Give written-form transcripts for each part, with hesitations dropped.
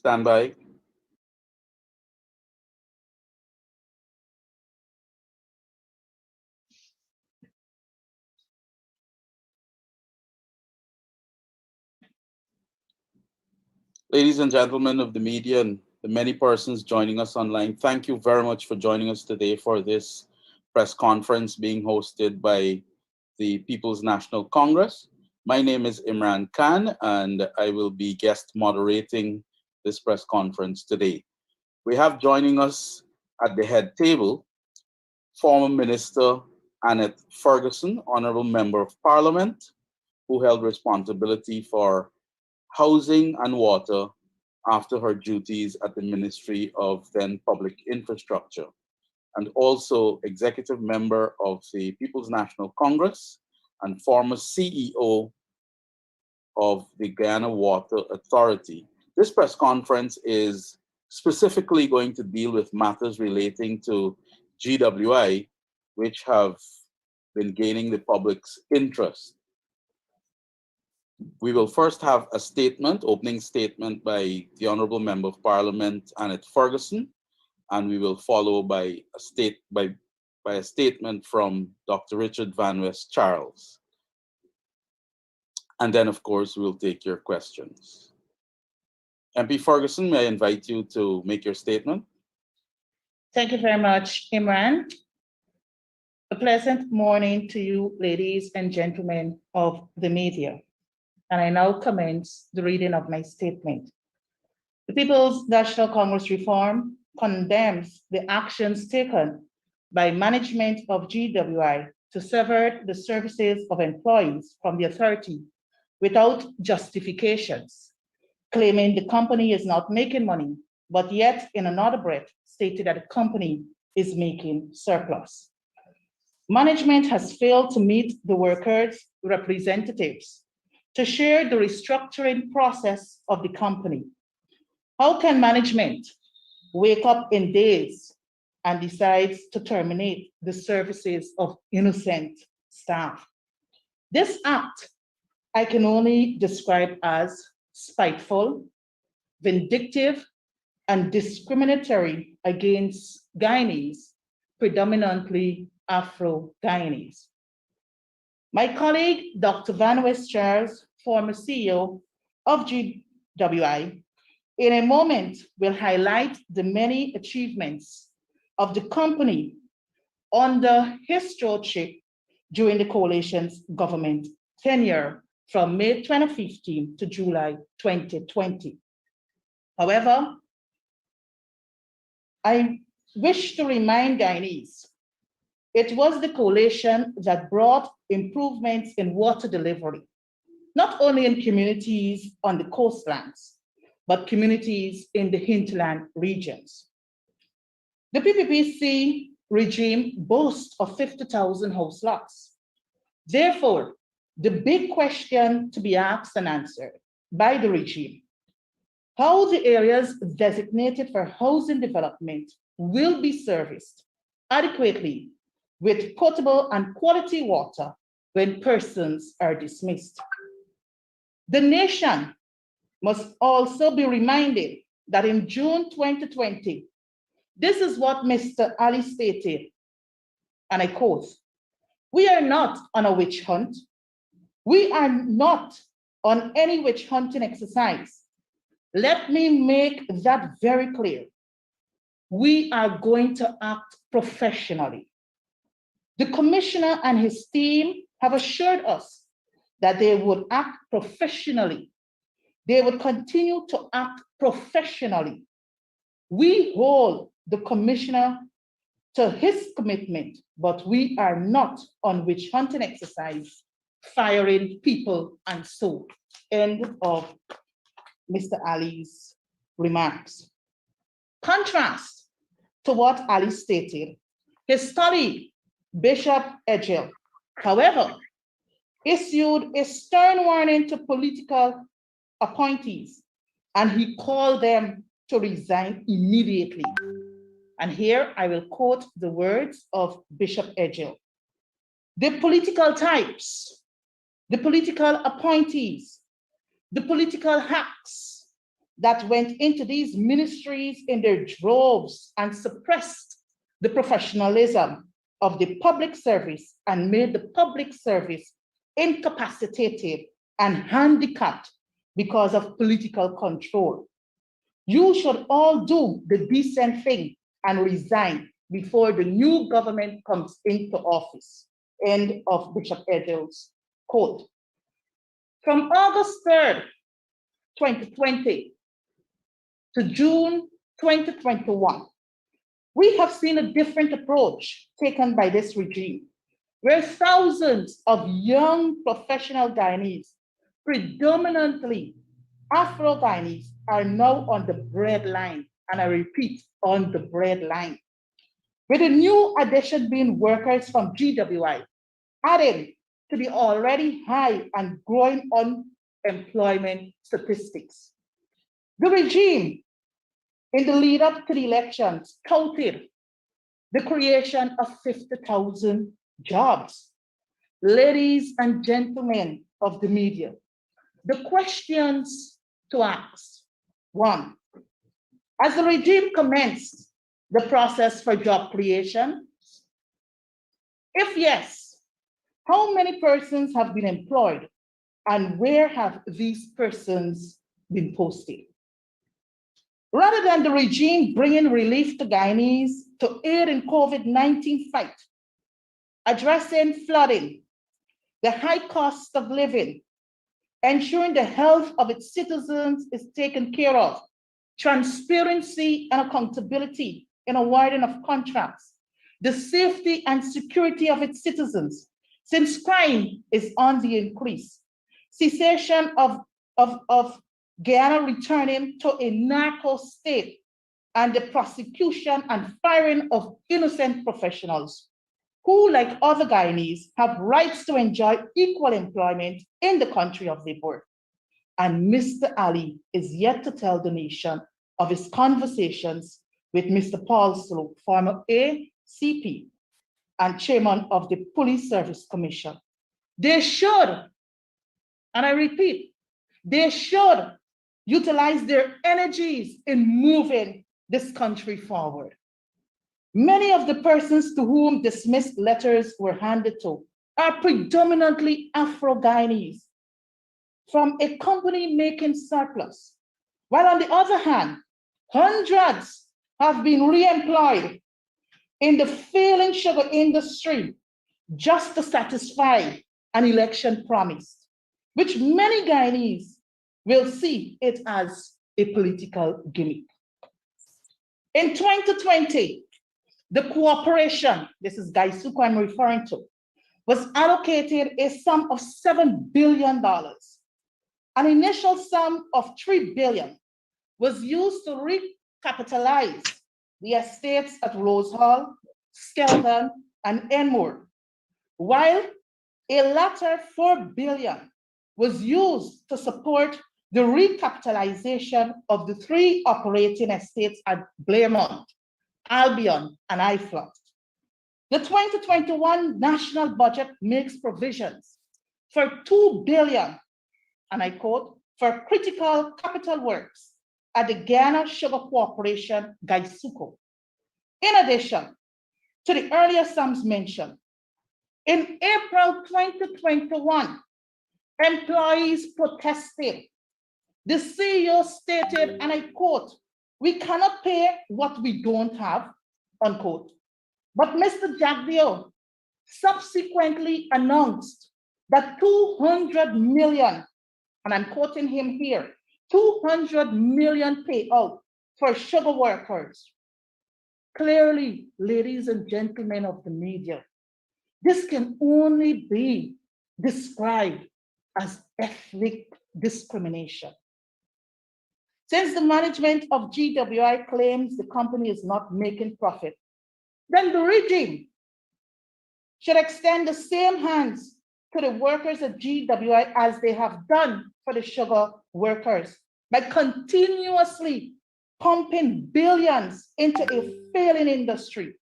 Stand by. Ladies and gentlemen of the media and the many persons joining us online, thank you very much for joining us today for this press conference being hosted by the People's National Congress. My name is Imran Khan, and I will be guest moderating this press conference today. We have joining us at the head table former Minister Annette Ferguson, Honorable Member of Parliament, who held responsibility for housing and water after her duties at the Ministry of then Public Infrastructure, and also executive member of the People's National Congress and former CEO of the Guyana Water Authority. This press conference is specifically going to deal with matters relating to GWI, which have been gaining the public's interest. We will first have a statement, opening statement by the Honorable Member of Parliament, Annette Ferguson, and we will follow by a statement from Dr. Richard Van West Charles. And then, of course, we'll take your questions. MP Ferguson, may I invite you to make your statement? Thank you very much, Imran. A pleasant morning to you, ladies and gentlemen of the media. And I now commence the reading of my statement. The People's National Congress Reform condemns the actions taken by management of GWI to sever the services of employees from the authority without justifications, claiming the company is not making money, but yet in another breath stated that the company is making surplus. Management has failed to meet the workers' representatives to share the restructuring process of the company. How can management wake up in days and decides to terminate the services of innocent staff? This act I can only describe as spiteful, vindictive, and discriminatory against Guyanese, predominantly Afro-Guyanese. My colleague, Dr. Van West Charles, former CEO of GWI, in a moment will highlight the many achievements of the company under his stewardship during the coalition's government tenure from May 2015 to July 2020. However, I wish to remind Guyanese, it was the coalition that brought improvements in water delivery, not only in communities on the coastlands, but communities in the hinterland regions. The PPPC regime boasts of 50,000 house lots. Therefore, the big question to be asked and answered by the regime, how the areas designated for housing development will be serviced adequately with potable and quality water when persons are dismissed. The nation must also be reminded that in June 2020, this is what Mr. Ali stated, and I quote, "We are not on a witch hunt. We are not on any witch hunting exercise. Let me make that very clear. We are going to act professionally." The commissioner and his team have assured us that they would act professionally. They would continue to act professionally. We hold the commissioner to his commitment, but we are not on witch hunting exercise, firing people and so. End of Mr. Ali's remarks. Contrast to what Ali stated, his colleague, Bishop Edgell, however, issued a stern warning to political appointees, and he called them to resign immediately. And here I will quote the words of Bishop Edgell. "The political types, the political appointees, the political hacks, that went into these ministries in their droves and suppressed the professionalism of the public service and made the public service incapacitated and handicapped because of political control. You should all do the decent thing and resign before the new government comes into office. End of Bishop Edel's quote. From August 3rd, 2020 to June 2021, we have seen a different approach taken by this regime, where thousands of young professional Guyanese, predominantly Afro-Guyanese, are now on the breadline, and I repeat, on the breadline. With the new addition being workers from GWI, adding to the already high and growing unemployment statistics. The regime, in the lead up to the elections, touted the creation of 50,000 jobs. Ladies and gentlemen of the media, the questions to ask: one, as the regime commenced the process for job creation? If yes, how many persons have been employed and where have these persons been posted? Rather than the regime bringing relief to Guyanese to aid in COVID-19 fight, addressing flooding, the high cost of living, ensuring the health of its citizens is taken care of, transparency and accountability in awarding of contracts, the safety and security of its citizens, since crime is on the increase, cessation of Guyana returning to a narco state, and the prosecution and firing of innocent professionals who, like other Guyanese, have rights to enjoy equal employment in the country of their birth. And Mr. Ali is yet to tell the nation of his conversations with Mr. Paul Slope, former ACP and chairman of the Police Service Commission. They should, and I repeat, they should utilize their energies in moving this country forward. Many of the persons to whom dismissed letters were handed to are predominantly Afro-Guyanese from a company making surplus, while on the other hand, hundreds have been re-employed in the failing sugar industry just to satisfy an election promise, which many Guyanese will see it as a political gimmick. In 2020, the cooperation, this is Gaisuko I'm referring to, was allocated a sum of $7 billion. An initial sum of $3 billion was used to recapitalize the estates at Rose Hall, Skelton, and Enmore, while a latter $4 billion was used to support the recapitalization of the 3 operating estates at Blairmont, Albion, and Iflot. The 2021 national budget makes provisions for $2 billion, and I quote, for critical capital works at the Guyana Sugar Corporation, Gaisuko. In addition to the earlier sums mentioned, in April 2021, employees protested. The CEO stated, and I quote, "We cannot pay what we don't have," unquote. But Mr. Jagdeo subsequently announced that 200 million, and I'm quoting him here, 200 million payout for sugar workers. Clearly, ladies and gentlemen of the media, this can only be described as ethnic discrimination. Since the management of GWI claims the company is not making profit, then the regime should extend the same hands to the workers at GWI as they have done for the sugar workers by continuously pumping billions into a failing industry.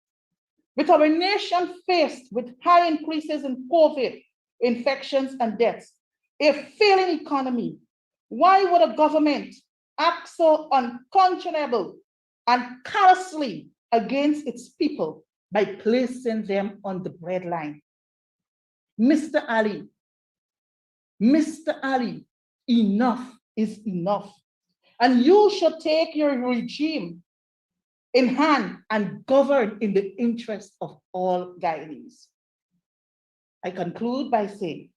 With our nation faced with high increases in COVID infections and deaths, a failing economy, why would a government act so unconscionable and callously against its people by placing them on the breadline. Mr. Ali, Mr. Ali, enough is enough. And you should take your regime in hand and govern in the interest of all Guyanese. I conclude by saying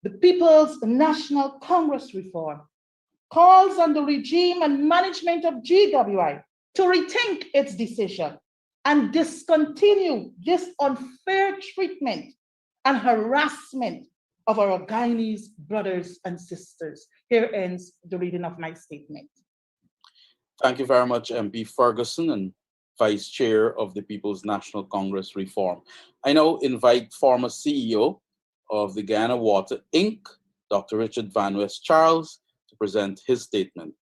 the People's National Congress reform calls on the regime and management of GWI to rethink its decision and discontinue this unfair treatment and harassment of our Guyanese brothers and sisters. Here ends the reading of my statement. Thank you very much, MP Ferguson and Vice Chair of the People's National Congress Reform. I now invite former CEO of the Guyana Water, Inc., Dr. Richard Van West Charles, to present his statement.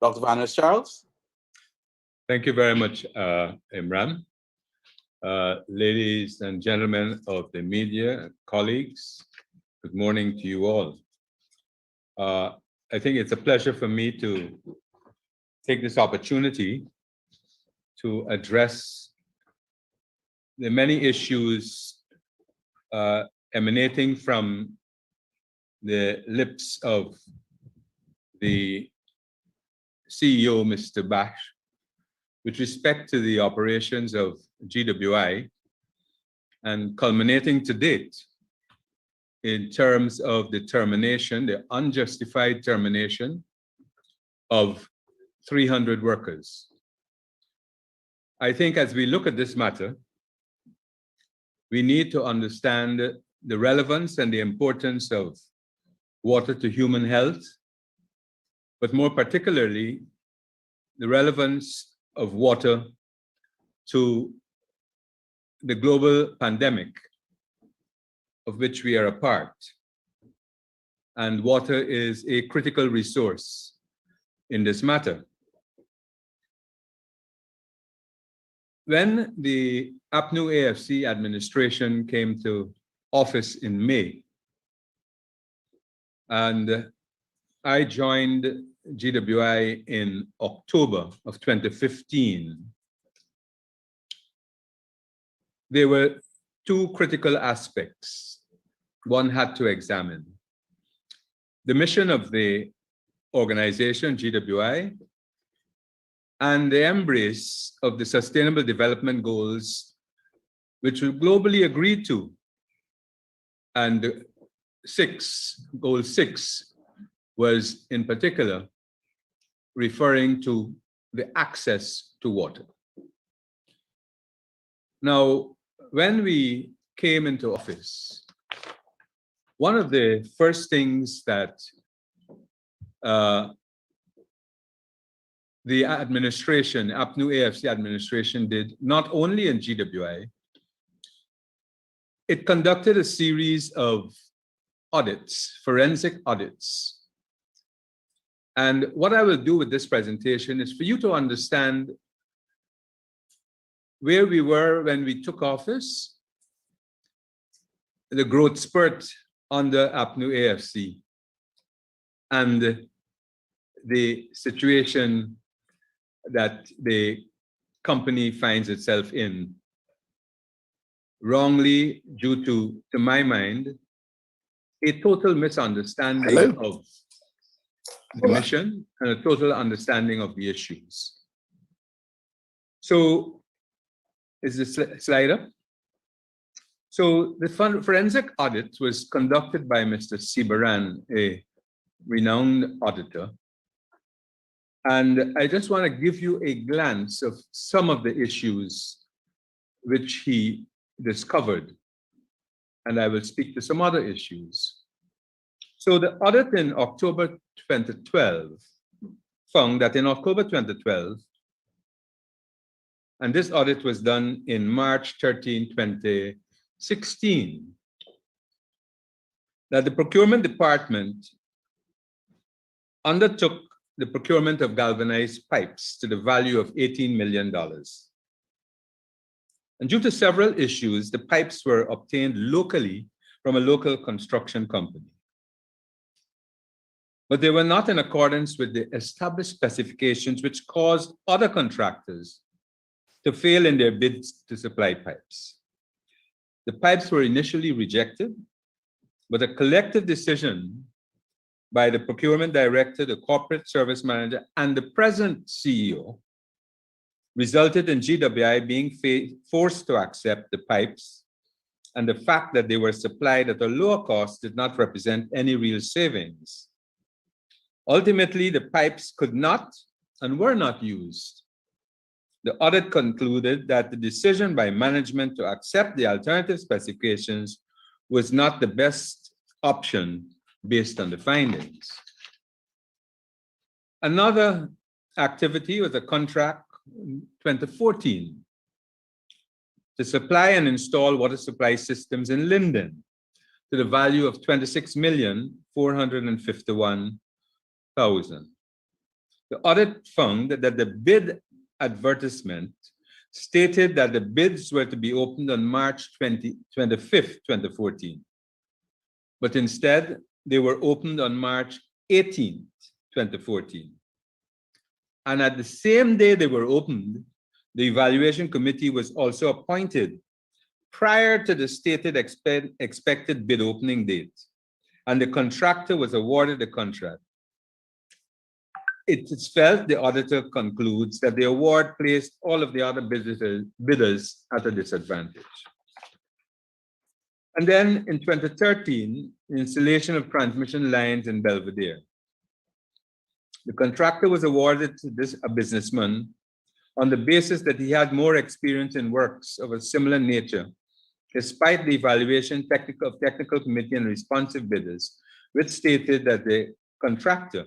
Dr. Van West Charles. Thank you very much, Imran. Ladies and gentlemen of the media, colleagues, good morning to you all. I think it's a pleasure for me to take this opportunity to address the many issues emanating from the lips of the CEO, Mr. Bash, with respect to the operations of GWI and culminating to date in terms of the termination, the unjustified termination of 300 workers. I think as we look at this matter, we need to understand the relevance and the importance of water to human health, but more particularly, the relevance of water to the global pandemic of which we are a part. And water is a critical resource in this matter. When the APNU AFC administration came to office in May, and I joined GWI in October of 2015, there were two critical aspects one had to examine. The mission of the organization, GWI, and the embrace of the Sustainable Development Goals, which were globally agreed to. And Goal 6 was in particular referring to the access to water. Now, when we came into office, one of the first things that the administration, APNU AFC administration, did, not only in GWI, it conducted a series of audits, forensic audits. And what I will do with this presentation is for you to understand where we were when we took office, the growth spurt under APNU AFC, and the situation that the company finds itself in, wrongly due to my mind, a total misunderstanding of the mission and a total understanding of the issues. So, is this slide up? So the forensic audit was conducted by Mr. Sibaran, a renowned auditor. And I just want to give you a glance of some of the issues which he discovered. And I will speak to some other issues. So the audit in October 2012 found that in October 2012, and this audit was done in March 13, 2016, that the procurement department undertook the procurement of galvanized pipes to the value of $18 million. And due to several issues, the pipes were obtained locally from a local construction company. but they were not in accordance with the established specifications, which caused other contractors to fail in their bids to supply pipes. The pipes were initially rejected, but a collective decision by the procurement director, the corporate service manager, and the present CEO resulted in GWI being forced to accept the pipes, and the fact that they were supplied at a lower cost did not represent any real savings. Ultimately, the pipes could not and were not used. The audit concluded that the decision by management to accept the alternative specifications was not the best option based on the findings. Another activity was a contract in 2014 to supply and install water supply systems in Linden to the value of $26,451,000. The audit found that the bid advertisement stated that the bids were to be opened on March 25th, 2014. But instead, they were opened on March 18th, 2014. And at the same day they were opened, the evaluation committee was also appointed prior to the stated expected bid opening date, and the contractor was awarded the contract. It is felt, the auditor concludes, that the award placed all of the other bidders at a disadvantage. And then in 2013, the installation of transmission lines in Belvedere. The contractor was awarded to a businessman on the basis that he had more experience in works of a similar nature, despite the evaluation technical committee and responsive bidders, which stated that the contractor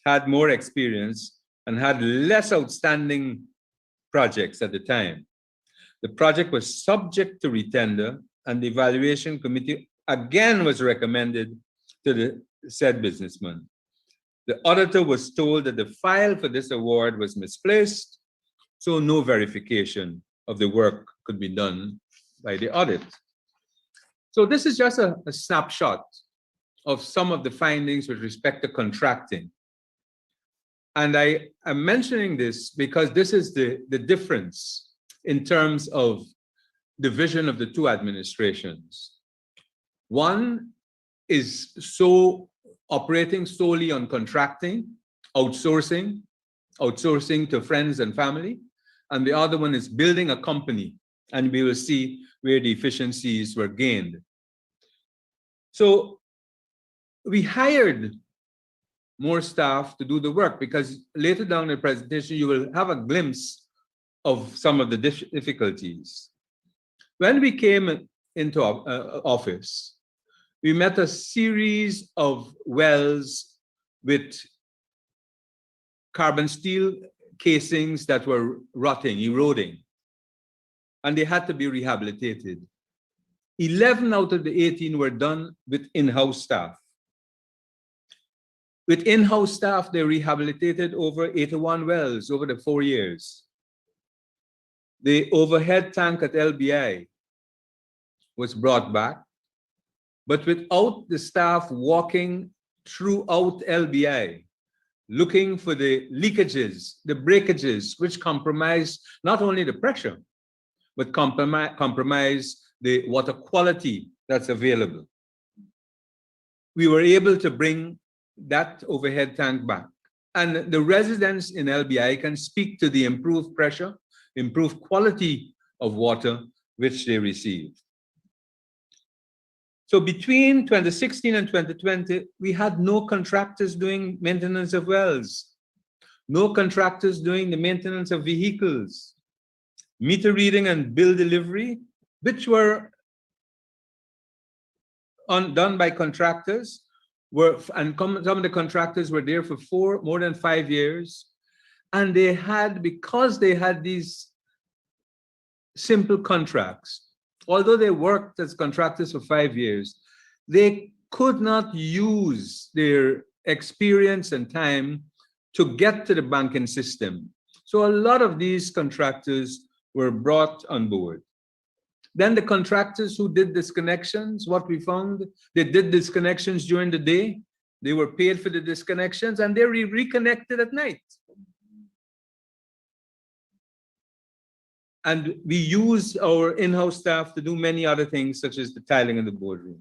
had more experience and had less outstanding projects at the time. The project was subject to retender, and the evaluation committee again was recommended to the said businessman. The auditor was told that the file for this award was misplaced, so no verification of the work could be done by the audit. So this is just a snapshot of some of the findings with respect to contracting. And I am mentioning this because this is the difference in terms of the vision of the two administrations. One is operating solely on contracting, outsourcing to friends and family, and the other one is building a company, and we will see where the efficiencies were gained. So we hired more staff to do the work, because later down in the presentation, you will have a glimpse of some of the difficulties. When we came into office, we met a series of wells with carbon steel casings that were rotting, eroding, and they had to be rehabilitated. 11 out of the 18 were done with in-house staff. With in-house staff, they rehabilitated over 81 wells over the 4 years. The overhead tank at LBI was brought back, but without the staff walking throughout LBI, looking for the leakages, the breakages, which compromise not only the pressure, but compromise the water quality that's available. We were able to bring that overhead tank back. And the residents in LBI can speak to the improved pressure, improved quality of water which they receive. So between 2016 and 2020, we had no contractors doing maintenance of wells, no contractors doing the maintenance of vehicles, meter reading and bill delivery, which were done by contractors, some of the contractors were there for more than 5 years, and because they had these simple contracts, although they worked as contractors for 5 years, they could not use their experience and time to get to the banking system. So a lot of these contractors were brought on board. Then the contractors who did disconnections, what we found, they did disconnections during the day They were paid for the disconnections and they reconnected at night. And we use our in-house staff to do many other things, such as the tiling in the boardrooms.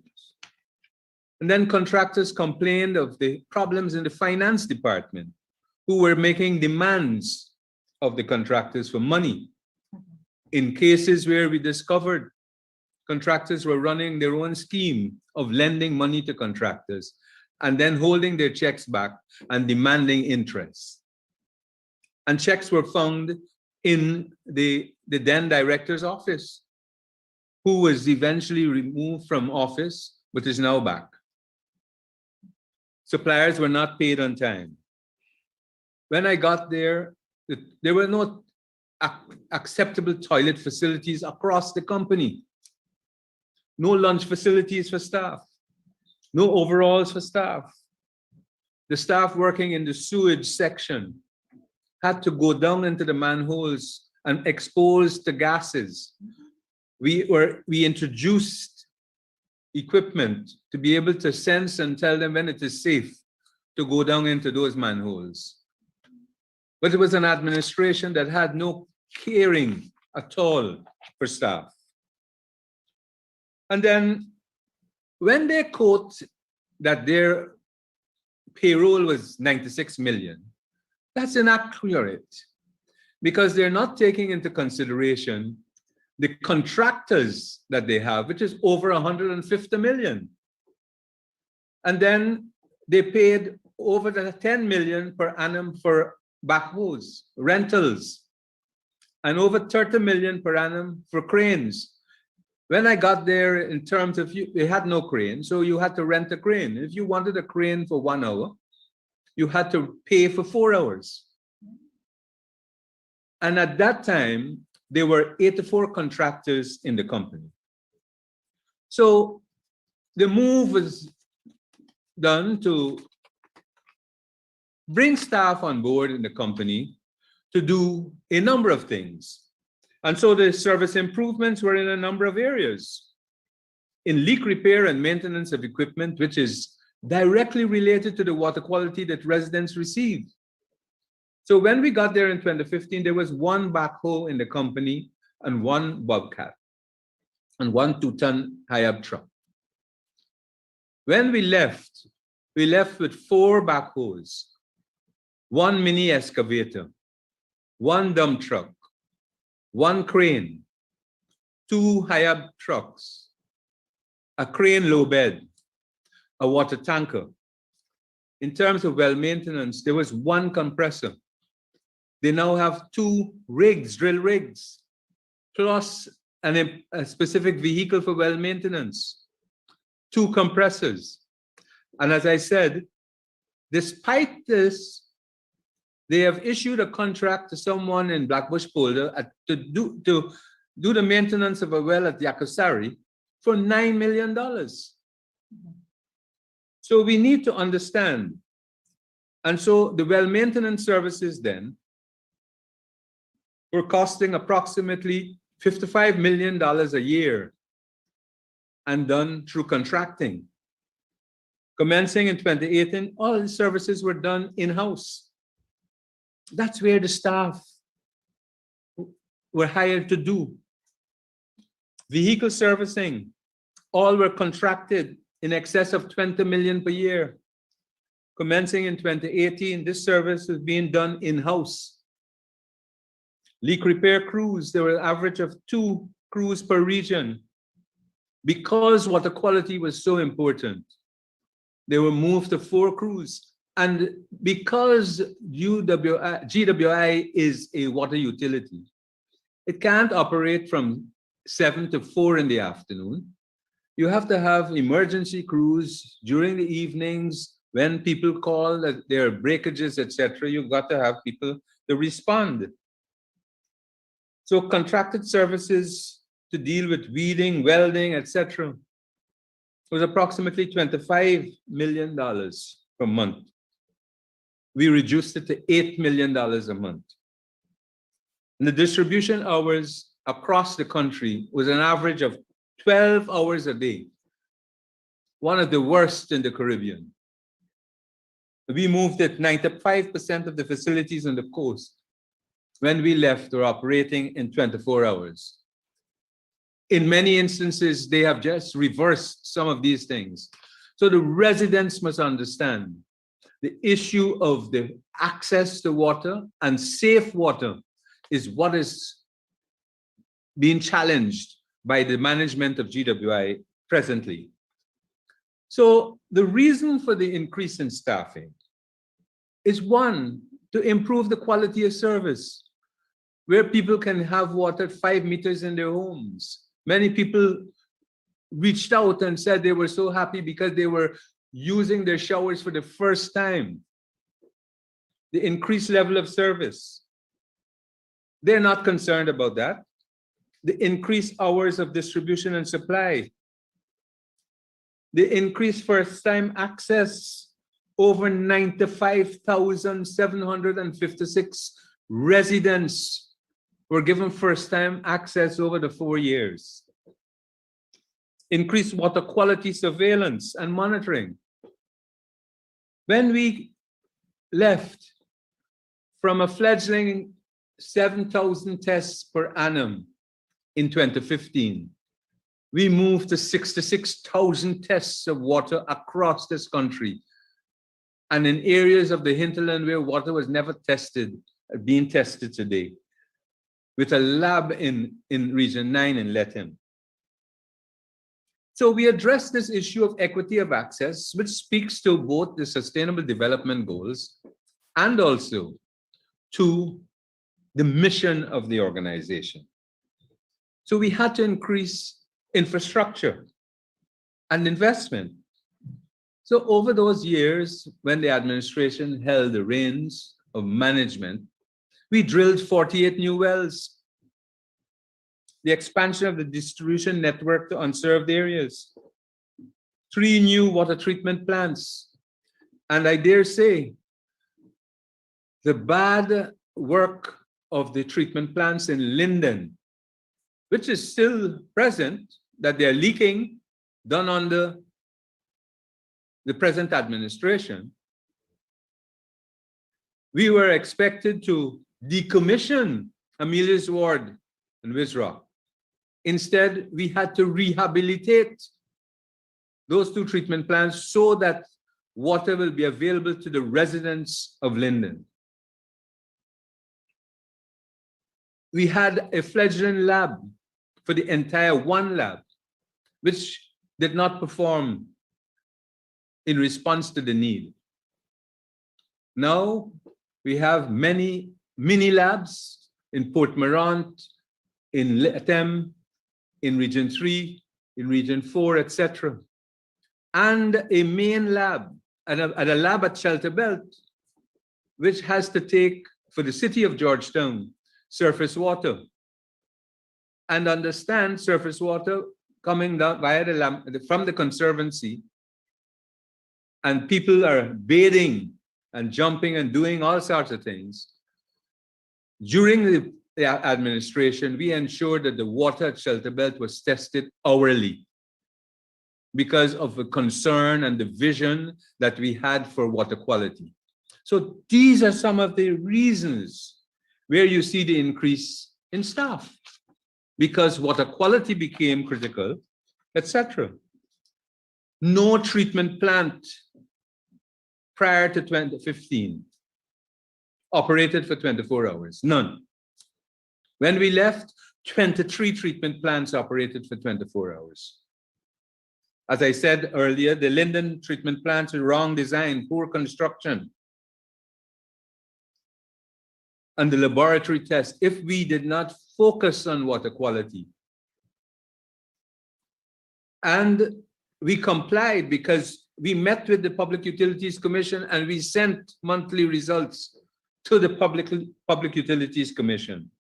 And then contractors complained of the problems in the finance department, who were making demands of the contractors for money. In cases where we discovered contractors were running their own scheme of lending money to contractors and then holding their checks back and demanding interest. And checks were found in the then director's office, who was eventually removed from office, but is now back. Suppliers were not paid on time. When I got there, there were no acceptable toilet facilities across the company. No lunch facilities for staff. No overalls for staff. The staff working in the sewage section had to go down into the manholes and exposed to gases. We introduced equipment to be able to sense and tell them when it is safe to go down into those manholes. But it was an administration that had no caring at all for staff. And then when they quote that their payroll was 96 million, that's inaccurate, because they're not taking into consideration the contractors that they have, which is over 150 million. And then they paid over the 10 million per annum for backhoes, rentals, and over 30 million per annum for cranes. When I got there, in terms of, they had no crane, so you had to rent a crane. If you wanted a crane for 1 hour, you had to pay for 4 hours. And at that time, there were 84 contractors in the company. So the move was done to bring staff on board in the company to do a number of things. And so the service improvements were in a number of areas. In leak repair and maintenance of equipment, which is directly related to the water quality that residents receive. So when we got there in 2015, there was one backhoe in the company and one bobcat and one 2-ton high-up truck. When we left with 4 backhoes, 1 mini excavator, 1 dump truck, 1 crane, 2 high-up trucks, a crane low bed, a water tanker. In terms of well maintenance, there was 1 compressor. They now have 2 rigs, drill rigs, plus a specific vehicle for well maintenance, 2 compressors. And as I said, despite this, they have issued a contract to someone in Blackbush Polder to do the maintenance of a well at Yakosari for $9 million. So we need to understand. And so the well maintenance services then were costing approximately $55 million a year and done through contracting. Commencing in 2018, all the services were done in-house. That's where the staff were hired to do. Vehicle servicing, all were contracted in excess of 20 million per year. Commencing in 2018, this service was being done in-house. Leak repair crews, there were an average of 2 crews per region. Because water quality was so important, they were moved to 4 crews. And because GWI is a water utility, it can't operate from 7 to 4 in the afternoon. You have to have emergency crews during the evenings when people call that there are breakages, etc. You've got to have people to respond. So contracted services to deal with weeding, welding, etc. was approximately $25 million per month. We reduced it to $8 million a month. And the distribution hours across the country was an average of 12 hours a day, one of the worst in the Caribbean. We moved it 95% of the facilities on the coast when we left were operating in 24 hours. In many instances, they have just reversed some of these things. So the residents must understand the issue of the access to water and safe water is what is being challenged by the management of GWI presently. So the reason for the increase in staffing is one, to improve the quality of service, where people can have water 5 meters in their homes. Many people reached out and said they were so happy because they were using their showers for the first time. The increased level of service. They're not concerned about that. The increased hours of distribution and supply. The increased first-time access. Over 95,756 residents were given first-time access over the 4 years. Increased water quality surveillance and monitoring. When we left from a fledgling 7,000 tests per annum in 2015, we moved to 66,000 tests of water across this country. And in areas of the hinterland where water was never tested, being tested today, with a lab in Region 9 in Lethem. So we address this issue of equity of access, which speaks to both the Sustainable Development Goals and also to the mission of the organization. So we had to increase infrastructure and investment. So over those years, when the administration held the reins of management, we drilled 48 new wells. The expansion of the distribution network to unserved areas. 3 new water treatment plants. And I dare say, the bad work of the treatment plants in Linden, which is still present, that they're leaking, done under the present administration, we were expected to decommission Amelia's Ward and Wizrock. Instead, we had to rehabilitate those 2 treatment plants so that water will be available to the residents of Linden. We had a fledgling lab for the entire 1 lab, which did not perform in response to the need. Now, we have many mini labs in Port Morant, in Lethem, in Region 3, in Region 4, etc. And a main lab, and a lab at Shelter Belt, which has to take, for the city of Georgetown, surface water. And understand surface water coming down via from the conservancy, and people are bathing and jumping and doing all sorts of things. During the administration, we ensured that the water at Shelter Belt was tested hourly because of the concern and the vision that we had for water quality. So these are some of the reasons where you see the increase in staff, because water quality became critical, etc. No treatment plant prior to 2015 operated for 24 hours, none. When we left, 23 treatment plants operated for 24 hours. As I said earlier, the Linden treatment plants are wrong design, poor construction. And the laboratory tests, if we did not focus on water quality. And we complied because we met with the Public Utilities Commission and we sent monthly results to the Public Utilities Commission.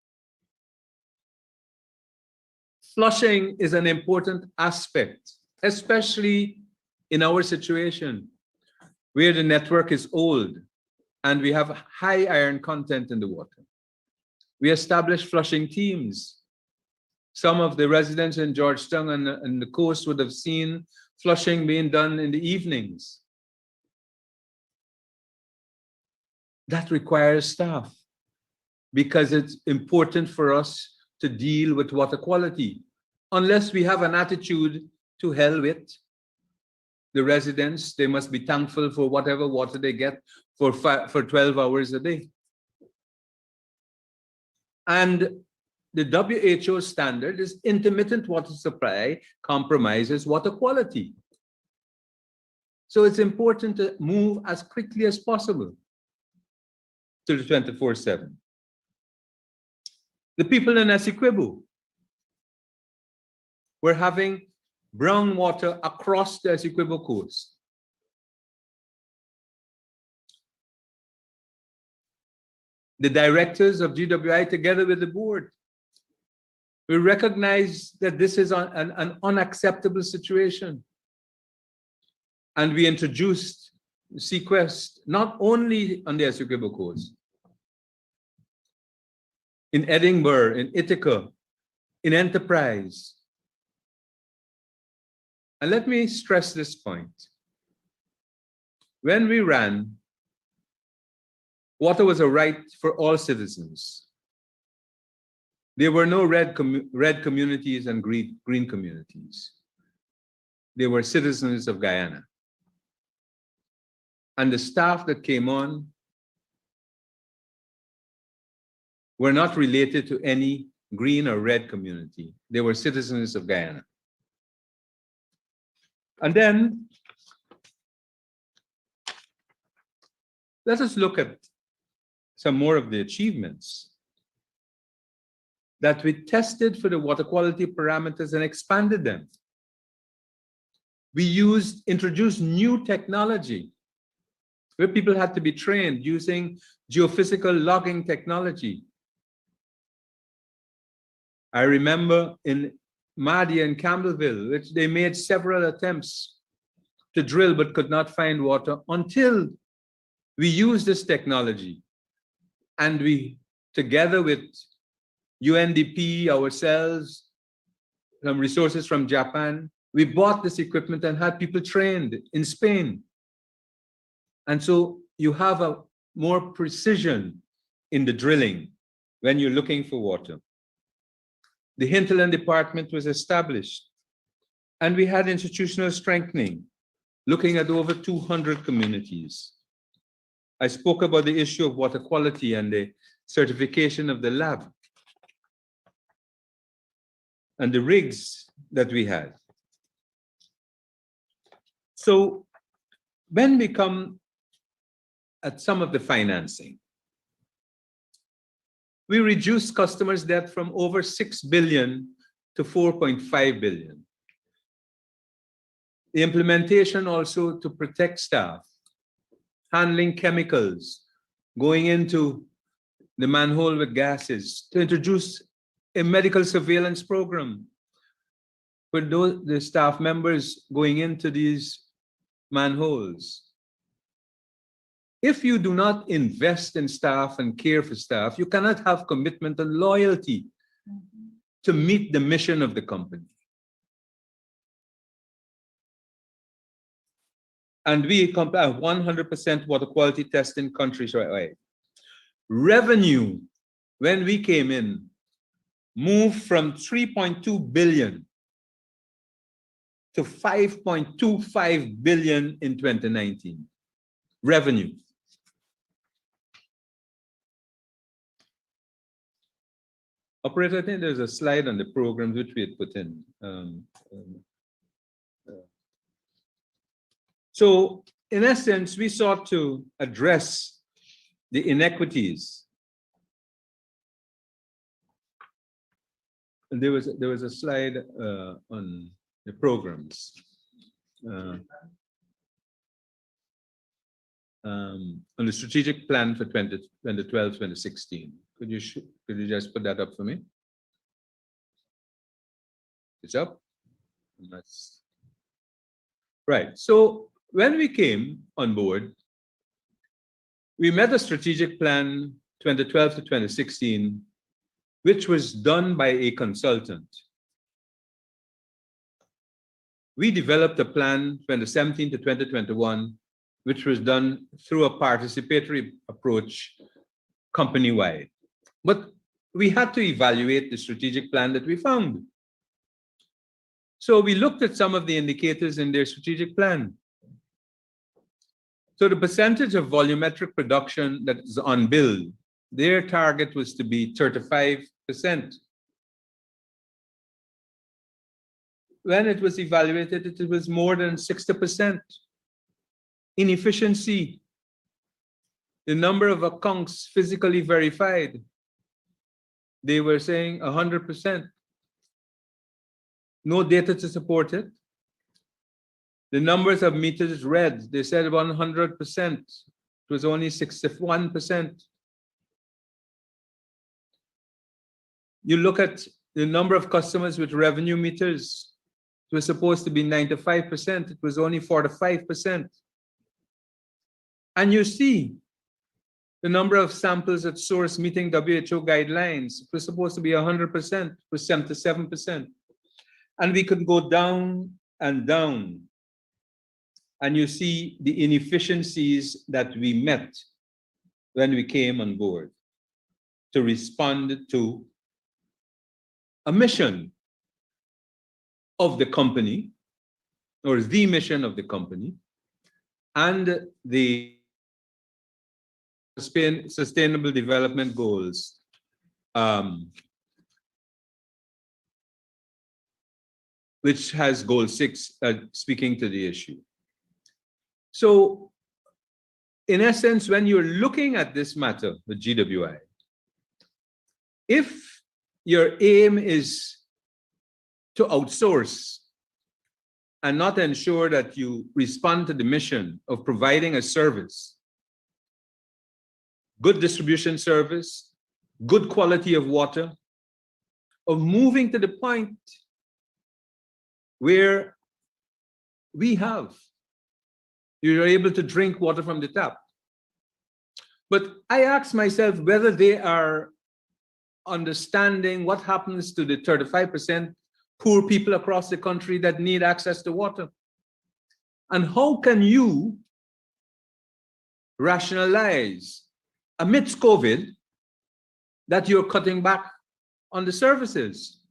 Flushing is an important aspect, especially in our situation where the network is old and we have high iron content in the water. We established flushing teams. Some of the residents in Georgetown and the coast would have seen flushing being done in the evenings. That requires staff because it's important for us to deal with water quality. Unless we have an attitude to hell with the residents, they must be thankful for whatever water they get for 12 hours a day. And the WHO standard is intermittent water supply compromises water quality. So it's important to move as quickly as possible to the 24/7. The people in Essequibo were having brown water across the Essequibo coast. The directors of GWI, together with the board, we recognize that this is an unacceptable situation. And we introduced Sequest not only on the Essequibo coast, in Edinburgh, in Ithaca, in Enterprise. And let me stress this point. When we ran, water was a right for all citizens. There were no red communities and green communities. They were citizens of Guyana. And the staff that came on were not related to any green or red community. They were citizens of Guyana. And then let us look at some more of the achievements that we tested for the water quality parameters and expanded them. We introduced new technology where people had to be trained using geophysical logging technology. I remember in Mahdia and Campbellville, which they made several attempts to drill but could not find water until we used this technology. And we, together with UNDP, ourselves, some resources from Japan, we bought this equipment and had people trained in Spain. And so you have a more precision in the drilling when you're looking for water. The hinterland department was established, and we had institutional strengthening, looking at over 200 communities. I spoke about the issue of water quality and the certification of the lab and the rigs that we had. So when we come at some of the financing, we reduced customers' debt from over 6 billion to 4.5 billion. The implementation also to protect staff, handling chemicals, going into the manhole with gases, to introduce a medical surveillance program for the staff members going into these manholes. If you do not invest in staff and care for staff, you cannot have commitment and loyalty to meet the mission of the company. And we compare 100% water quality testing countrywide. Revenue, when we came in, moved from 3.2 billion to 5.25 billion in 2019. Revenue. Operator, I think there's a slide on the programs which we had put in. So in essence, we sought to address the inequities. And there was a slide on the programs. On the strategic plan for 2012-2016. Could you just put that up for me? It's up. That's right. So when we came on board, we met a strategic plan 2012 to 2016, which was done by a consultant. We developed a plan 2017 to 2021 which was done through a participatory approach company-wide. But we had to evaluate the strategic plan that we found. So we looked at some of the indicators in their strategic plan. So the percentage of volumetric production that is unbilled, their target was to be 35%. When it was evaluated, it was more than 60%. Inefficiency, the number of accounts physically verified, they were saying 100%. No data to support it. The numbers of meters read, they said 100%. It was only 61%. You look at the number of customers with revenue meters, it was supposed to be 95%. It was only 45%. And you see the number of samples at source meeting WHO guidelines, it was supposed to be 100%, it was 77%. And we could go down and down. And you see the inefficiencies that we met when we came on board to respond to a mission of the company, or the mission of the company, and the Sustainable Development Goals, which has goal 6 speaking to the issue. So in essence, when you're looking at this matter, the GWI, if your aim is to outsource and not ensure that you respond to the mission of providing a service, good distribution service, good quality of water, of moving to the point where you're able to drink water from the tap. But I ask myself whether they are understanding what happens to the 35% poor people across the country that need access to water. And how can you rationalize amidst COVID that you're cutting back on the services?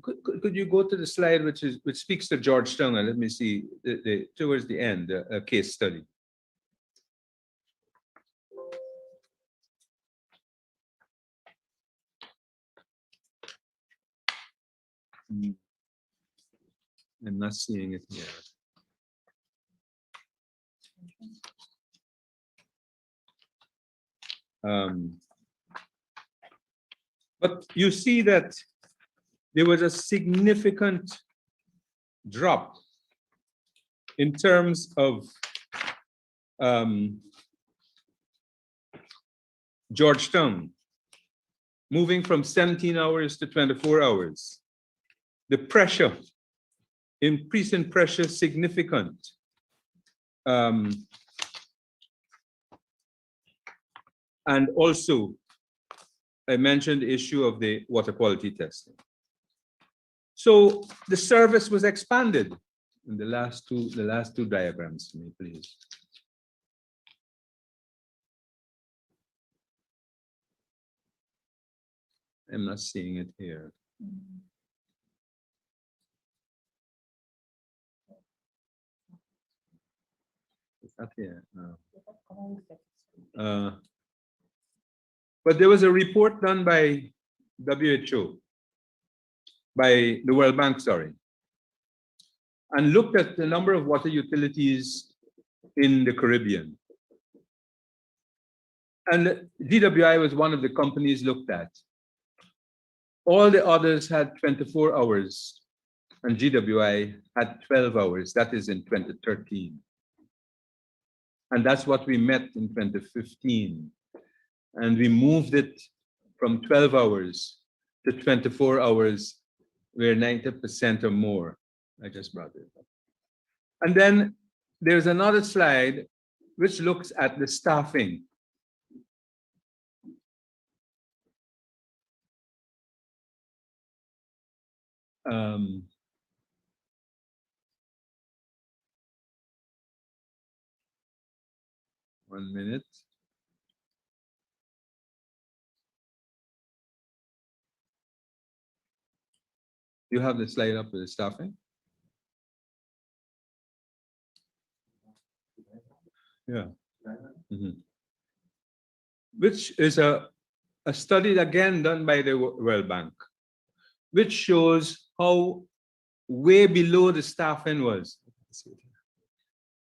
Could you go to the slide which speaks to Georgetown, and let me see towards the end a case study. I'm not seeing it here. But you see that there was a significant drop in terms of Georgetown, moving from 17 hours to 24 hours. The pressure, increase in pressure, significant. And also, I mentioned the issue of the water quality testing. So the service was expanded. In the last two diagrams, to me, please. I'm not seeing it here. It's not here. No. But there was a report done by WHO, by the World Bank, sorry, and looked at the number of water utilities in the Caribbean. And GWI was one of the companies looked at. All the others had 24 hours, and GWI had 12 hours. That is in 2013. And that's what we met in 2015. And we moved it from 12 hours to 24 hours, where 90% or more. I just brought it up. And then there's another slide which looks at the staffing. 1 minute. You have the slide up with the staffing? Yeah. Mhm. Which is a study again done by the World Bank, which shows how way below the staffing was.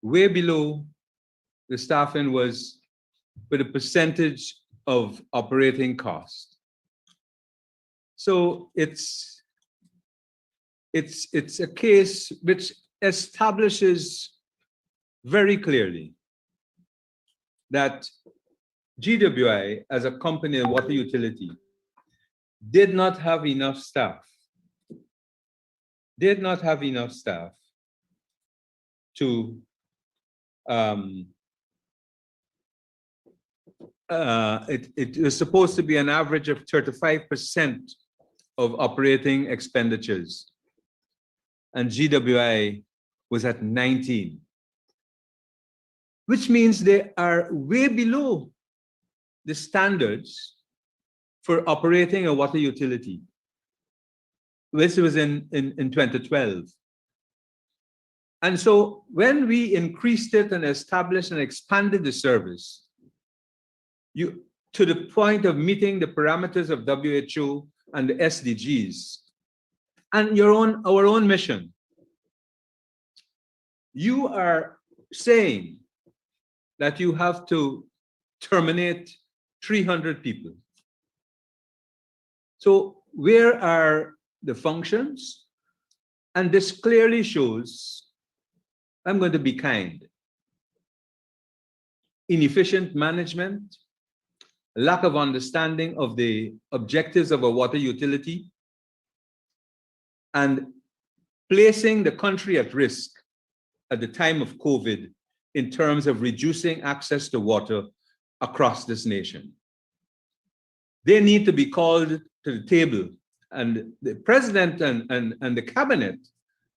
Way below the staffing was with a percentage of operating cost. So it's a case which establishes very clearly that GWI as a company, a water utility, did not have enough staff. Did not have enough staff to it was supposed to be an average of 35% of operating expenditures, and GWI was at 19, which means they are way below the standards for operating a water utility. This was in 2012. And so when we increased it and established and expanded the service, to the point of meeting the parameters of WHO and the SDGs and our own mission, you are saying that you have to terminate 300 people. So where are the functions? And this clearly shows, I'm going to be kind, inefficient management, lack of understanding of the objectives of a water utility, and placing the country at risk at the time of COVID in terms of reducing access to water across this nation. They need to be called to the table, and the president and the cabinet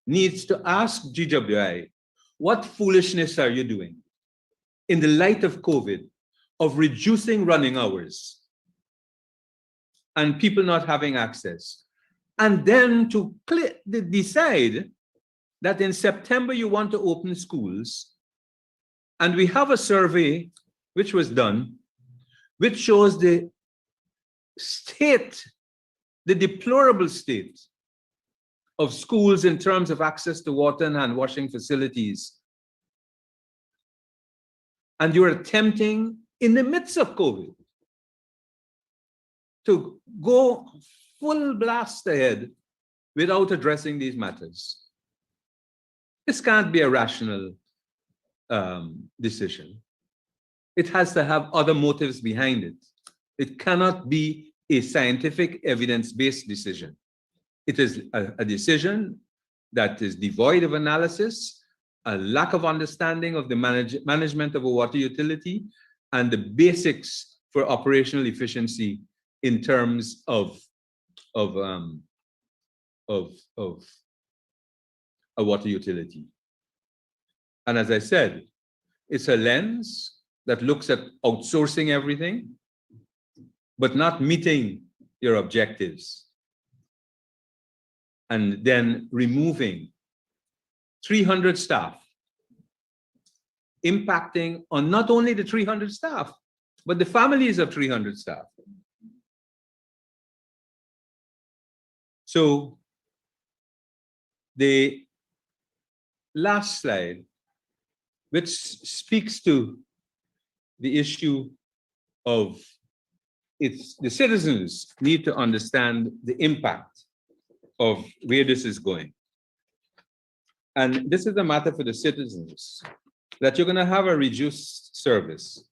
needs to ask GWI, what foolishness are you doing in the light of COVID of reducing running hours and people not having access? And then to decide that in September you want to open schools. And we have a survey which was done, which shows the state, the deplorable state of schools in terms of access to water and hand washing facilities. And you're attempting in the midst of COVID to go full blast ahead without addressing these matters. This can't be a rational decision. It has to have other motives behind it. It cannot be a scientific evidence-based decision. It is a decision that is devoid of analysis, a lack of understanding of the management of a water utility, and the basics for operational efficiency in terms of a water utility. And as I said, it's a lens that looks at outsourcing everything, but not meeting your objectives. And then removing 300 staff, impacting on not only the 300 staff, but the families of 300 staff. So the last slide, which speaks to the issue of the citizens need to understand the impact of where this is going. And this is a matter for the citizens, that you're going to have a reduced service.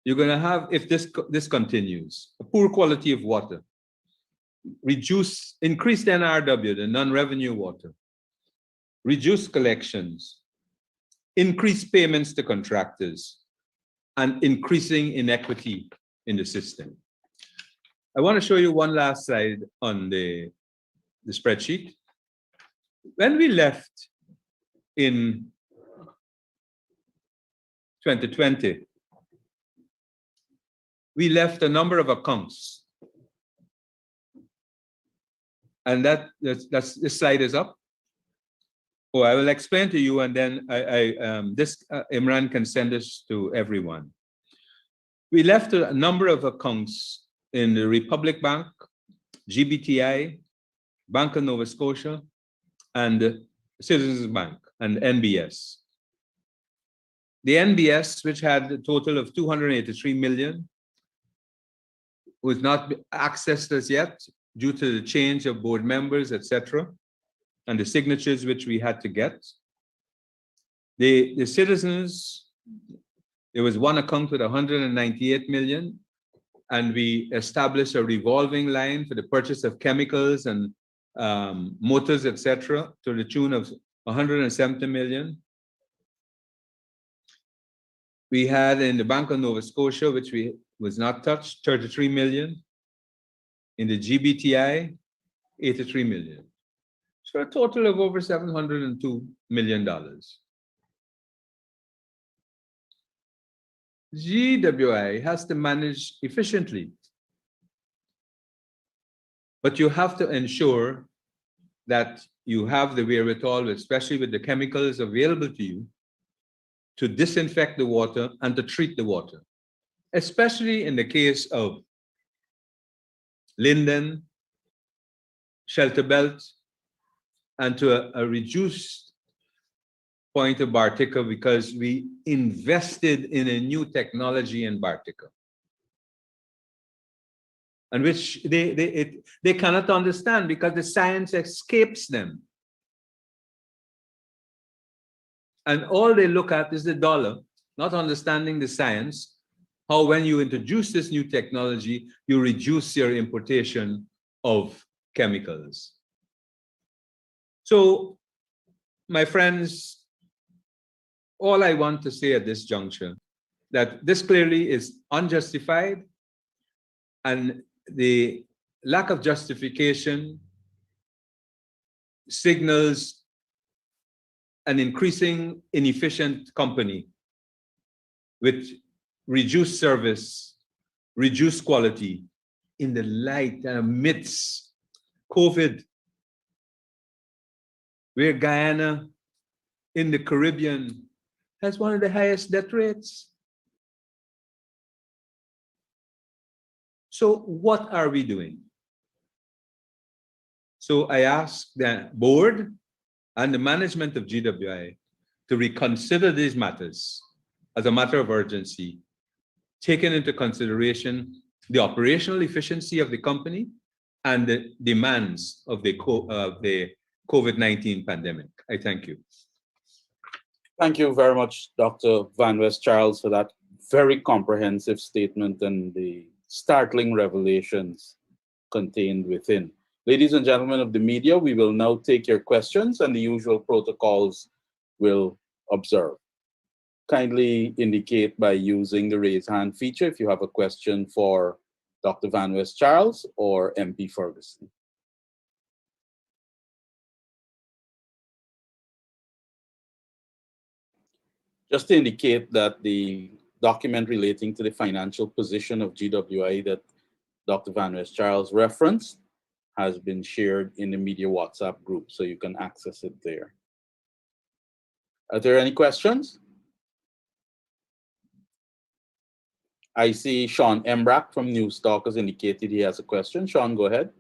You're going to have, if this continues, a poor quality of water, increased NRW, the non-revenue water, reduced collections, increased payments to contractors, and increasing inequity in the system. I want to show you one last slide on the spreadsheet. When we left in 2020, we left a number of accounts. And that's this slide is up. Oh, I will explain to you, and then Imran can send this to everyone. We left a number of accounts in the Republic Bank, GBTI, Bank of Nova Scotia, and Citizens Bank and NBS. The NBS, which had a total of 283 million, was not accessed as yet due to the change of board members, etc., and the signatures which we had to get. The Citizens, there was one account with 198 million, and we established a revolving line for the purchase of chemicals and motors, etc., to the tune of 170 million. We had in the Bank of Nova Scotia, which was not touched, 33 million. In the GBTI, 83 million. So a total of over $702 million. GWI has to manage efficiently, but you have to ensure that you have the wherewithal, especially with the chemicals available to you, to disinfect the water and to treat the water, especially in the case of Linden, Shelter Belt, and to a reduced point of Bartica, because we invested in a new technology in Bartica, and which they cannot understand because the science escapes them. And all they look at is the dollar, not understanding the science, how when you introduce this new technology, you reduce your importation of chemicals. So, my friends, all I want to say at this juncture, that this clearly is unjustified, and the lack of justification signals an increasing inefficient company with reduced service, reduced quality in the light amidst COVID, where Guyana in the Caribbean has one of the highest death rates. So what are we doing? So I ask the board and the management of GWI to reconsider these matters as a matter of urgency, taking into consideration the operational efficiency of the company and the demands of the COVID-19 pandemic. I thank you. Thank you very much, Dr. Van West Charles, for that very comprehensive statement and the startling revelations contained within. Ladies and gentlemen of the media, we will now take your questions, and the usual protocols will observe. Kindly indicate by using the raise hand feature if you have a question for Dr. Van West Charles or MP Ferguson. Just to indicate that the document relating to the financial position of GWI that Dr. Van West Charles referenced has been shared in the media WhatsApp group, so you can access it there. Are there any questions? I see Sean Embrack from Newstalk has indicated he has a question. Sean, go ahead.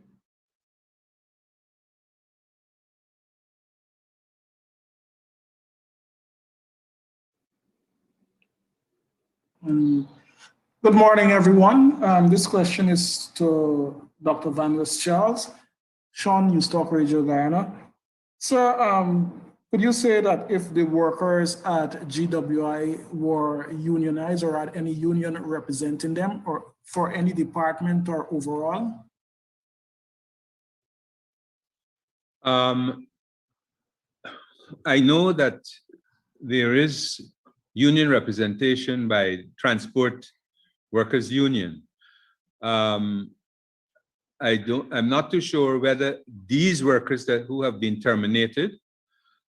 Good morning, everyone. This question is to Dr. Van West Charles. Sean, Newstalk Radio Guyana. Sir, could you say that if the workers at GWI were unionized or had any union representing them, or for any department or overall? I know that there is union representation by Transport Workers Union. I'm not too sure whether these workers who have been terminated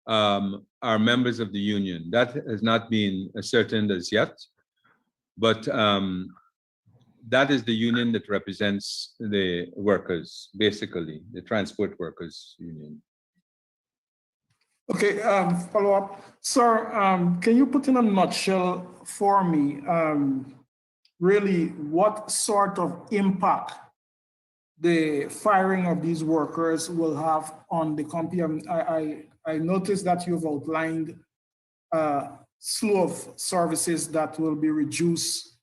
are members of the union. That has not been ascertained as yet. But that is the union that represents the workers, basically, the transport workers union. Okay, follow up. Sir, can you put in a nutshell for me, really what sort of impact the firing of these workers will have on the company? I noticed that you've outlined a slew of services that will be reduced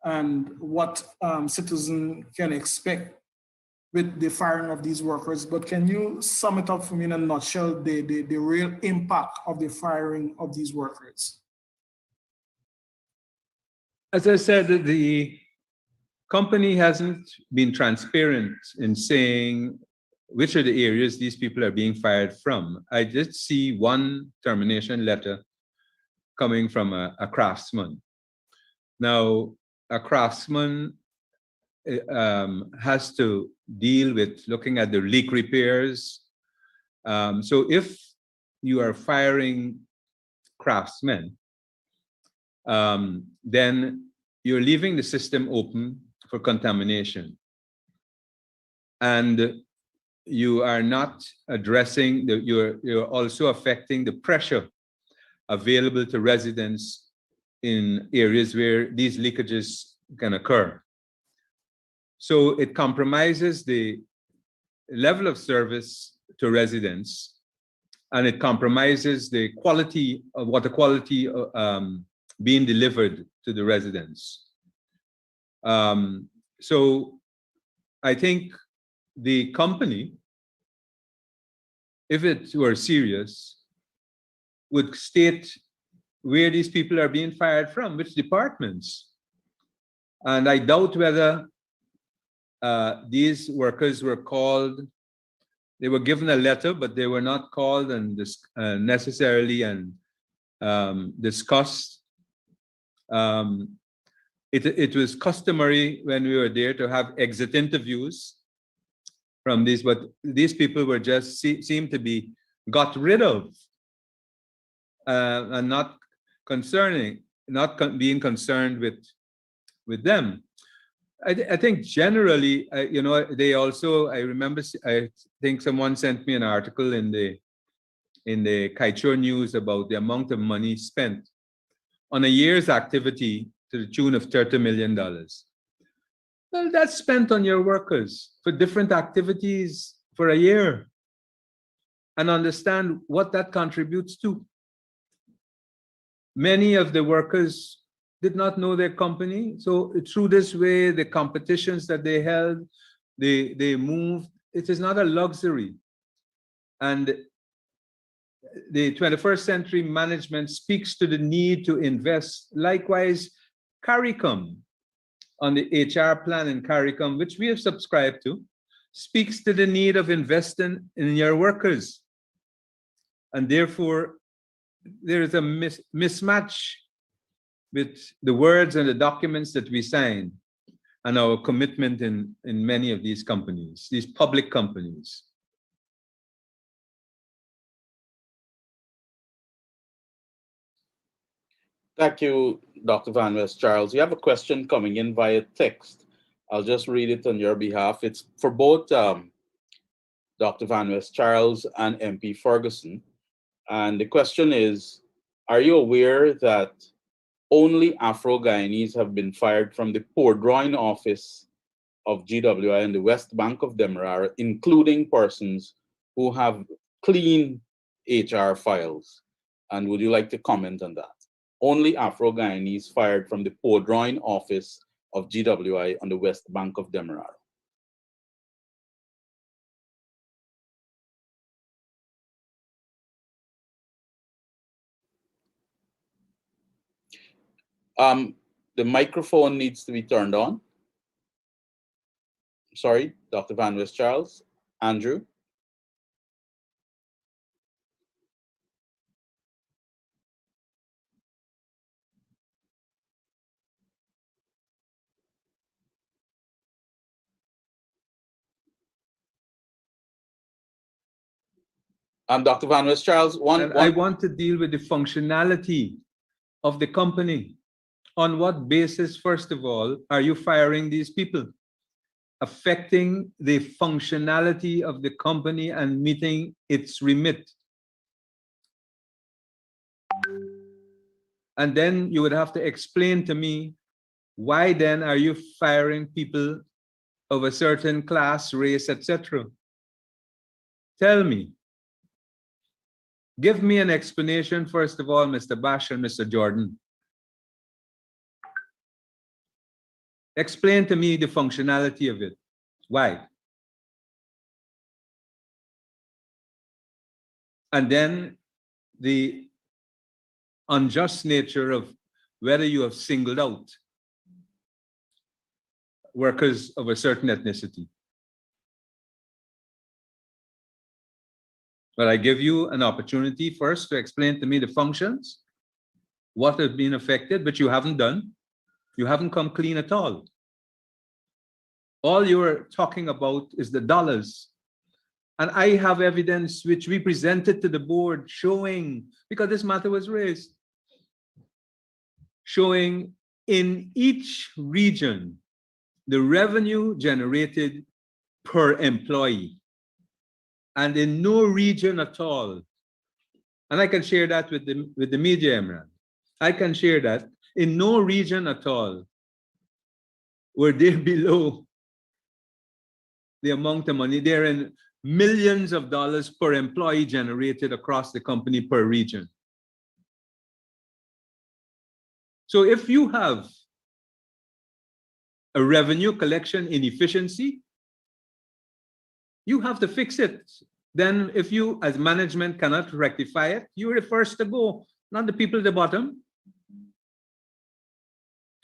and what citizens can expect with the firing of these workers. But can you sum it up for me in a nutshell, the real impact of the firing of these workers? As I said, the company hasn't been transparent in saying which are the areas these people are being fired from. I did see one termination letter coming from a craftsman. Now, a craftsman has to deal with looking at the leak repairs. So if you are firing craftsmen, then you're leaving the system open for contamination. And you are not addressing, you're also affecting the pressure available to residents in areas where these leakages can occur. So it compromises the level of service to residents, and it compromises the quality of water quality being delivered to the residents. So I think the company, if it were serious, would state where these people are being fired from, which departments. And I doubt whether these workers were called. They were given a letter, but they were not called and necessarily and discussed. It was customary when we were there to have exit interviews from these, but these people were just seemed to be got rid of and not being concerned with them. I think generally, they also, I remember, I think someone sent me an article in the Kaichur News about the amount of money spent on a year's activity to the tune of $30 million. Well, that's spent on your workers for different activities for a year, and understand what that contributes to. Many of the workers did not know their company. So through this way, the competitions that they held, they moved. It is not a luxury. And the 21st century management speaks to the need to invest. Likewise, CARICOM, on the HR plan in CARICOM, which we have subscribed to, speaks to the need of investing in your workers. And therefore, there is a mismatch with the words and the documents that we sign and our commitment in many of these companies, these public companies. Thank you, Dr. Van West Charles. You have a question coming in via text. I'll just read it on your behalf. It's for both Dr. Van West Charles and MP Ferguson. And the question is, are you aware that only Afro-Guyanese have been fired from the Port Drawing Office of GWI in the West Bank of Demerara, including persons who have clean HR files? And would you like to comment on that? Only Afro-Guyanese fired from the Port Drawing Office of GWI on the West Bank of Demerara. The microphone needs to be turned on. Sorry, Dr. Van West Charles. Andrew? Dr. Van West Charles, I want to deal with the functionality of the company. On what basis, first of all, are you firing these people? Affecting the functionality of the company and meeting its remit. And then you would have to explain to me, why then are you firing people of a certain class, race, etc.? Tell me. Give me an explanation, first of all, Mr. Bash and Mr. Jordan. Explain to me the functionality of it. Why? And then the unjust nature of whether you have singled out workers of a certain ethnicity. But I give you an opportunity first to explain to me the functions, what has been affected, but you haven't done. You haven't come clean at all. All you're talking about is the dollars. And I have evidence which we presented to the board showing, because this matter was raised, showing in each region the revenue generated per employee. And in no region at all, and I can share that with the media, Imran. I can share that in no region at all were they below the amount of money. They're in millions of dollars per employee generated across the company per region. So if you have a revenue collection inefficiency, you have to fix it. Then if you as management cannot rectify it, you're the first to go, not the people at the bottom.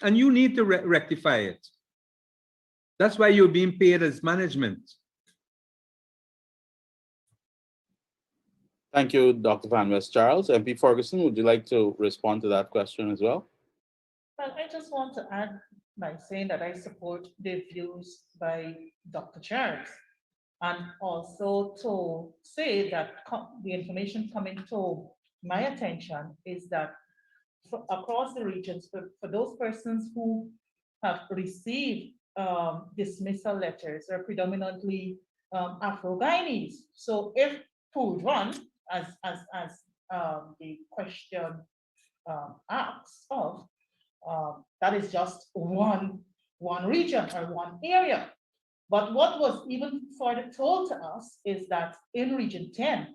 And you need to rectify it. That's why you're being paid as management. Thank you, Dr. Van West Charles. MP Ferguson, would you like to respond to that question as well? Well, I just want to add by saying that I support the views by Dr. Charles, and also to say that the information coming to my attention is that across the regions, for those persons who have received dismissal letters are predominantly Afro-Guyanese. So if pooled run, as the question asks of, that is just one region or one area. But what was even further told to us is that in Region 10,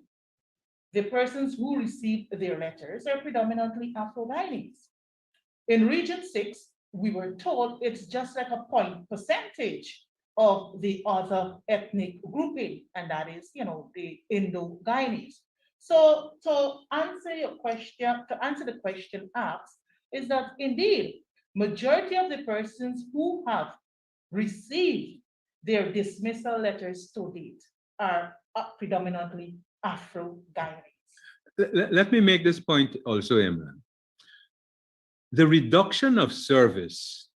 the persons who received their letters are predominantly Afro-Guyanese. In Region 6, we were told it's just like a point percentage of the other ethnic grouping, and that is, the Indo-Guyanese. So to answer the question asked, is that indeed, majority of the persons who have received their dismissal letters to date are predominantly Afro-Guyanese. Let me make this point also, Imran. The reduction of service,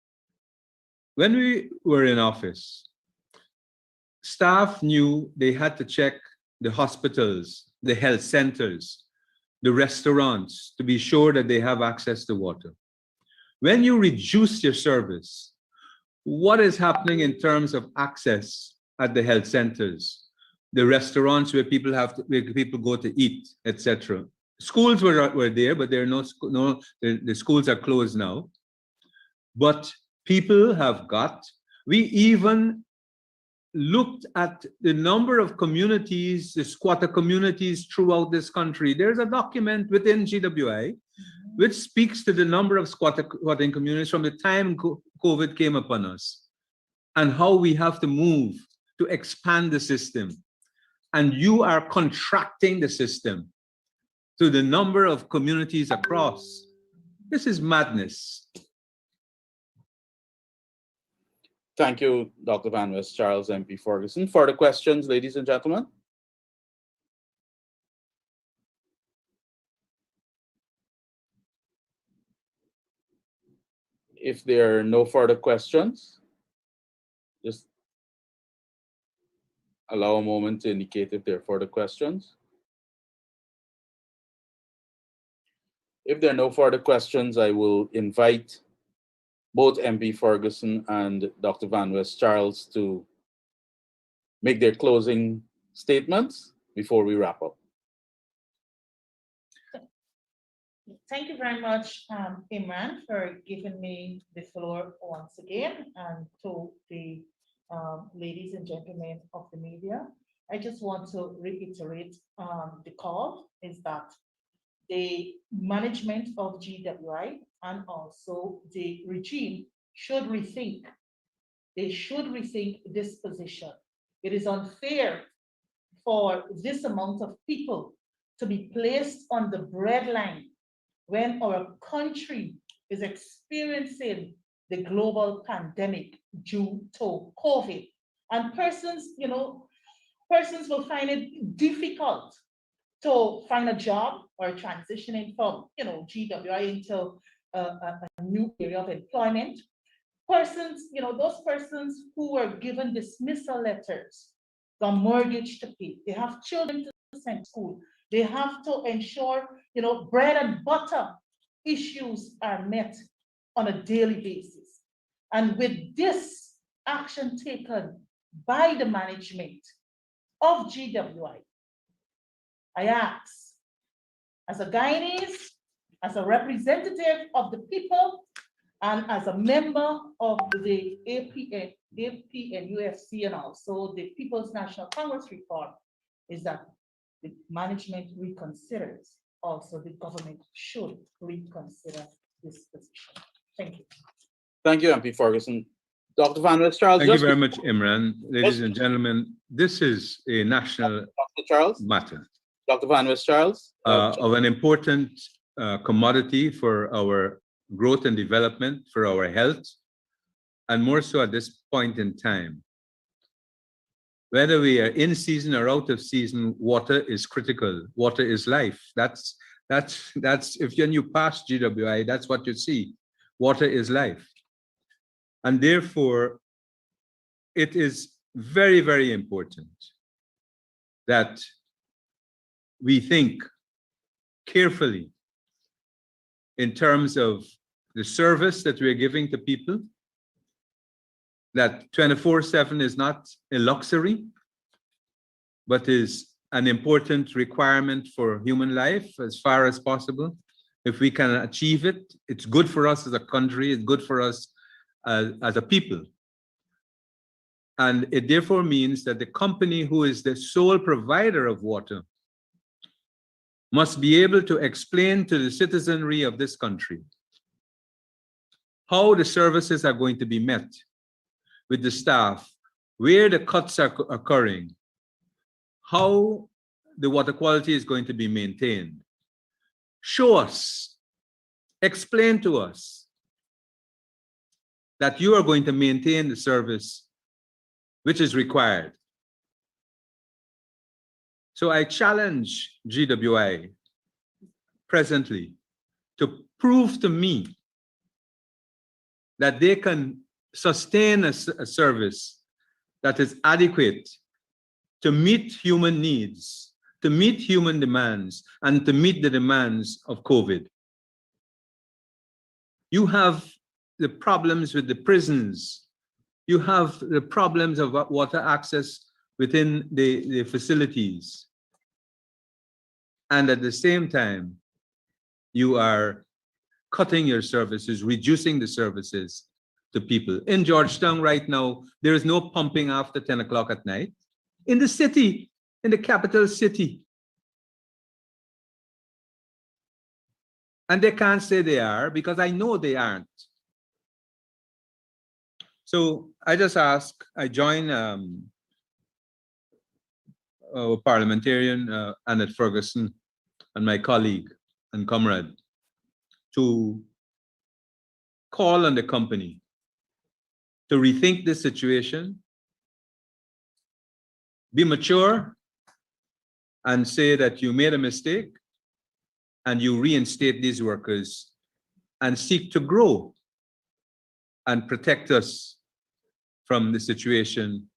when we were in office, staff knew they had to check the hospitals, the health centers, the restaurants to be sure that they have access to water. When you reduce your service, what is happening in terms of access at the health centers, the restaurants where people go to eat, etc.? Schools were there, but there are the schools are closed now. But people have we even looked at the number of communities, the squatter communities throughout this country. There's a document within GWI which speaks to the number of squatting communities from the time COVID came upon us and how we have to move to expand the system. And you are contracting the system to the number of communities across. This is madness. Thank you, Dr. Van West Charles, MP Ferguson. Further questions, ladies and gentlemen? If there are no further questions, just allow a moment to indicate if there are further questions. If there are no further questions, I will invite both MP Ferguson and Dr. Van West Charles to make their closing statements before we wrap up. Thank you very much, Imran, for giving me the floor once again, and to the ladies and gentlemen of the media. I just want to reiterate the call is that the management of GWI and also the regime should rethink. They should rethink this position. It is unfair for this amount of people to be placed on the breadline when our country is experiencing the global pandemic due to COVID. And persons will find it difficult to find a job or transitioning from, GWI into a new area of employment. Persons, those persons who were given dismissal letters, the mortgage to pay, they have children to send to school, they have to ensure, bread and butter issues are met on a daily basis. And with this action taken by the management of GWI, I ask, as a Guyanese, as a representative of the people, and as a member of the APNUFC and also the People's National Congress reform, is that the management reconsiders. Also, the government should reconsider this position. Thank you. Thank you, MP Ferguson. Dr. Van West Charles. Thank you very much, Imran. Ladies and gentlemen, this is a national Dr. Charles. matter Dr. Van West Charles. of an important commodity for our growth and development, for our health, and more so at this point in time. Whether we are in season or out of season, water is critical. Water is life. That's if you pass GWI, that's what you see. Water is life. And therefore, it is very, very important that we think carefully in terms of the service that we're giving to people, that 24/7 is not a luxury, but is an important requirement for human life as far as possible. If we can achieve it, it's good for us as a country, it's good for us as a people. And it therefore means that the company who is the sole provider of water must be able to explain to the citizenry of this country how the services are going to be met with the staff, where the cuts are occurring, how the water quality is going to be maintained. Show us, explain to us that you are going to maintain the service which is required. So I challenge GWI presently to prove to me that they can sustain a service that is adequate to meet human needs, to meet human demands, and to meet the demands of COVID. You have the problems with the prisons. You have the problems of water access within the facilities. And at the same time, you are cutting your services, reducing the services to people. In Georgetown right now, there is no pumping after 10 o'clock at night. In the city, in the capital city. And they can't say they are because I know they aren't. So I just ask, I join our parliamentarian, Annette Ferguson, and my colleague and comrade to call on the company to rethink this situation, be mature, and say that you made a mistake and you reinstate these workers and seek to grow and protect us from the situation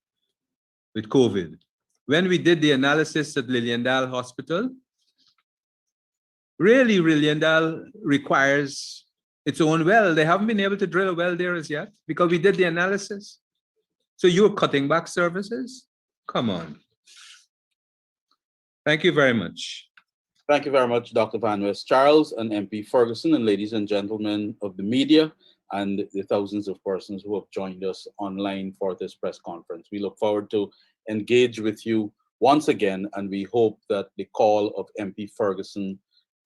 with COVID. When we did the analysis at Liliendal Hospital, really Liliendal requires its own well. They haven't been able to drill a well there as yet because we did the analysis. So you're cutting back services? Come on. Thank you very much. Thank you very much, Dr. Van West Charles and MP Ferguson, and ladies and gentlemen of the media and the thousands of persons who have joined us online for this press conference. We look forward to engage with you once again, and we hope that the call of MP Ferguson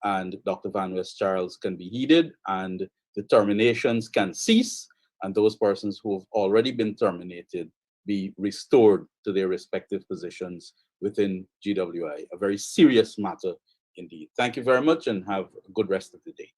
and Dr. Van West Charles can be heeded and the terminations can cease, and those persons who have already been terminated be restored to their respective positions within GWI, a very serious matter indeed. Thank you very much and have a good rest of the day.